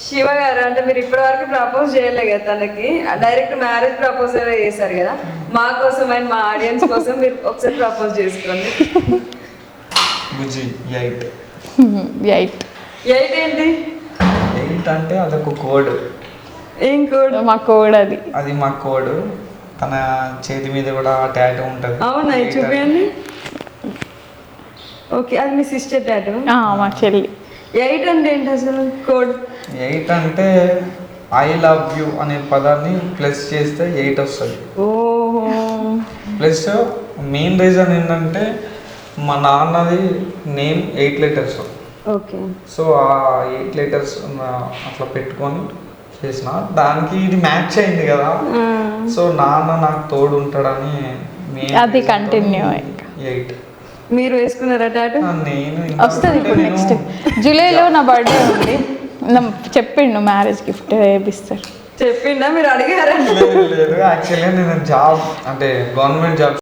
శివ గారు అంటే మీరు ఇప్పటి వరకు ప్రపోజ్ చేయలే కదా తనకి, డైరెక్ట్ మ్యారేజ్ ప్రపోజల్ చేశారు కదా, మా కోసం అండ్ మా ఆడియన్స్ కోసం మీరు ఒకసారి ప్రపోజ్ చేసుకోండి. బుజ్జి 8. 8 ఏంటి? 8 అంటే అదొక కోడ్. ఏం కోడ్? మా కోడ్ అది మా కోడ్. తన చేతి మీద కూడా టాటూ ఉంటుంది. అవునా, చూపించండి. ఓకే, అది మీ సిస్టర్ టాటూ? మా చెల్లి. 8 అంటే ఏంటి అసలు కోడ్? 8 అంటే ఐ లవ్ యూ అనే పదాన్ని ప్లస్ చేస్తే 8 వస్తుంది. ఓహో. ప్లస్ మెయిన్ రీజన్ ఏంటంటే మా నాన్నది నేమ్ 8 letters. ఓకే. సో ఆ 8 letters అట్లా పెట్టుకొని చేసిన దానికి ఇది మ్యాచ్ అయింది కదా. సో నాన్న నాకు తోడు ఉంటాడని అది కంటిన్యూ. 8. మీరు వేసుకున్నారా టాటూ? నేను వస్తుంది ఇప్పుడు నెక్స్ట్ జూలైలో నా బర్త్డే ఉంది. చెప్పిండు మ్యారేజ్ గిఫ్ట్ వేపిస్తారు. చెప్పిండా? మీరు అడిగారా? లేదు యాక్చువల్లీ నేను జాబ్ అంటే గవర్నమెంట్ జాబ్